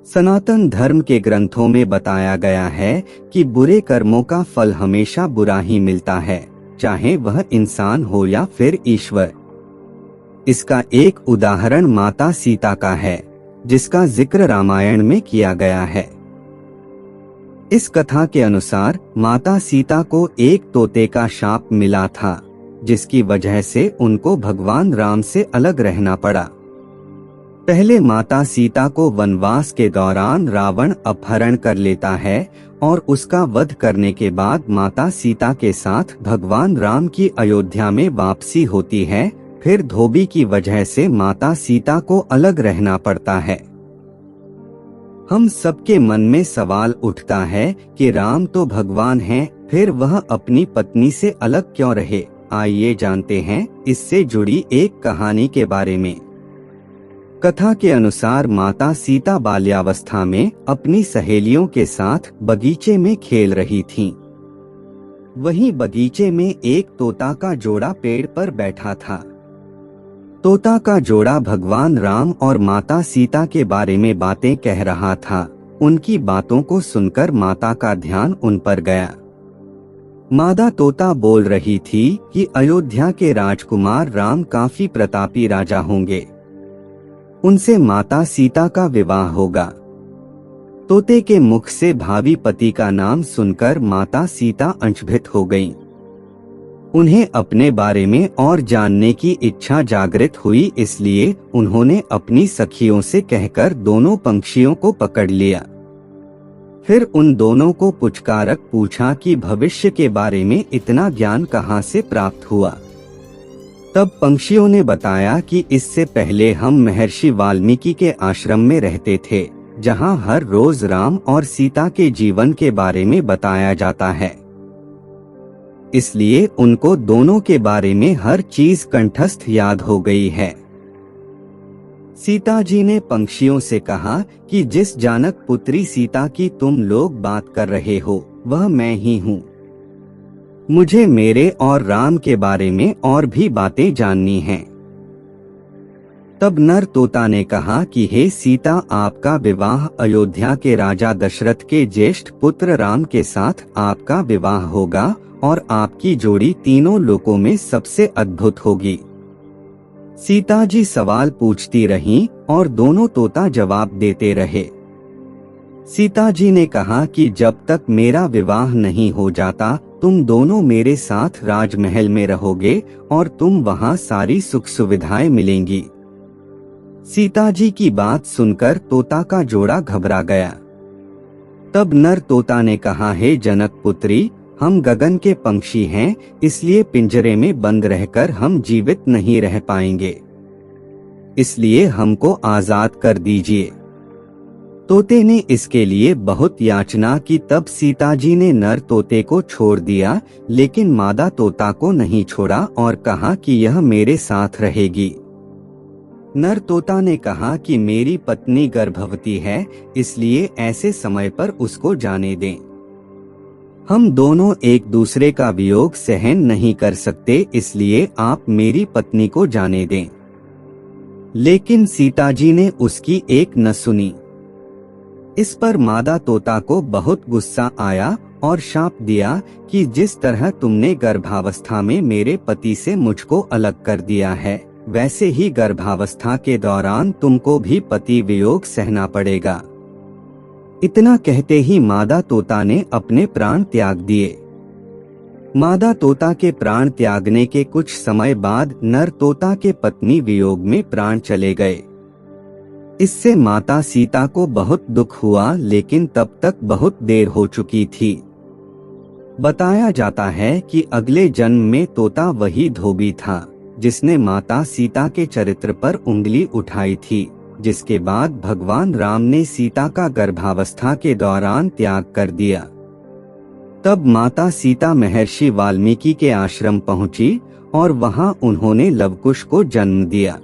सनातन धर्म के ग्रंथों में बताया गया है कि बुरे कर्मों का फल हमेशा बुरा ही मिलता है, चाहे वह इंसान हो या फिर ईश्वर। इसका एक उदाहरण माता सीता का है, जिसका जिक्र रामायण में किया गया है। इस कथा के अनुसार माता सीता को एक तोते का शाप मिला था, जिसकी वजह से उनको भगवान राम से अलग रहना पड़ा। पहले माता सीता को वनवास के दौरान रावण अपहरण कर लेता है और उसका वध करने के बाद माता सीता के साथ भगवान राम की अयोध्या में वापसी होती है। फिर धोबी की वजह से माता सीता को अलग रहना पड़ता है। हम सबके मन में सवाल उठता है कि राम तो भगवान हैं, फिर वह अपनी पत्नी से अलग क्यों रहे। आइए जानते हैं इससे जुड़ी एक कहानी के बारे में। कथा के अनुसार माता सीता बाल्यावस्था में अपनी सहेलियों के साथ बगीचे में खेल रही थीं। वहीं बगीचे में एक तोता का जोड़ा पेड़ पर बैठा था। तोता का जोड़ा भगवान राम और माता सीता के बारे में बातें कह रहा था। उनकी बातों को सुनकर माता का ध्यान उन पर गया। मादा तोता बोल रही थी कि अयोध्या के राजकुमार राम काफी प्रतापी राजा होंगे, उनसे माता सीता का विवाह होगा। तोते के मुख से भावी पति का नाम सुनकर माता सीता अचंभित हो गईं। उन्हें अपने बारे में और जानने की इच्छा जागृत हुई, इसलिए उन्होंने अपनी सखियों से कहकर दोनों पंछियों को पकड़ लिया। फिर उन दोनों को पुचकारक पूछा कि भविष्य के बारे में इतना ज्ञान कहाँ से प्राप्त हुआ। तब पंछियों ने बताया कि इससे पहले हम महर्षि वाल्मीकि के आश्रम में रहते थे, जहाँ हर रोज राम और सीता के जीवन के बारे में बताया जाता है। इसलिए उनको दोनों के बारे में हर चीज कंठस्थ याद हो गई है। सीता जी ने पंछियों से कहा कि जिस जानक पुत्री सीता की तुम लोग बात कर रहे हो, वह मैं ही हूँ। मुझे मेरे और राम के बारे में और भी बातें जाननी हैं। तब नर तोता ने कहा कि हे सीता, आपका विवाह अयोध्या के राजा दशरथ के ज्येष्ठ पुत्र राम के साथ आपका विवाह होगा और आपकी जोड़ी तीनों लोकों में सबसे अद्भुत होगी। सीता जी सवाल पूछती रहीं और दोनों तोता जवाब देते रहे। सीता जी ने कहा कि जब तक मेरा विवाह नहीं हो जाता, तुम दोनों मेरे साथ राजमहल में रहोगे और तुम वहां सारी सुख सुविधाएं मिलेंगी। सीता जी की बात सुनकर तोता का जोड़ा घबरा गया। तब नर तोता ने कहा, हे जनक पुत्री, हम गगन के पंछी हैं, इसलिए पिंजरे में बंद रहकर हम जीवित नहीं रह पाएंगे, इसलिए हमको आजाद कर दीजिए। तोते ने इसके लिए बहुत याचना की। तब सीता जी ने नर तोते को छोड़ दिया, लेकिन मादा तोता को नहीं छोड़ा और कहा कि यह मेरे साथ रहेगी। नर तोता ने कहा कि मेरी पत्नी गर्भवती है, इसलिए ऐसे समय पर उसको जाने दें। हम दोनों एक दूसरे का वियोग सहन नहीं कर सकते, इसलिए आप मेरी पत्नी को जाने दें। लेकिन सीता जी ने उसकी एक न सुनी। इस पर मादा तोता को बहुत गुस्सा आया और शाप दिया कि जिस तरह तुमने गर्भावस्था में मेरे पति से मुझको अलग कर दिया है, वैसे ही गर्भावस्था के दौरान तुमको भी पति वियोग सहना पड़ेगा। इतना कहते ही मादा तोता ने अपने प्राण त्याग दिए। मादा तोता के प्राण त्यागने के कुछ समय बाद नर तोता के पत्नी वियोग में प्राण चले गए। इससे माता सीता को बहुत दुख हुआ, लेकिन तब तक बहुत देर हो चुकी थी। बताया जाता है कि अगले जन्म में तोता वही धोबी था जिसने माता सीता के चरित्र पर उंगली उठाई थी, जिसके बाद भगवान राम ने सीता का गर्भावस्था के दौरान त्याग कर दिया। तब माता सीता महर्षि वाल्मीकि के आश्रम पहुंची और वहां उन्होंने लवकुश को जन्म दिया।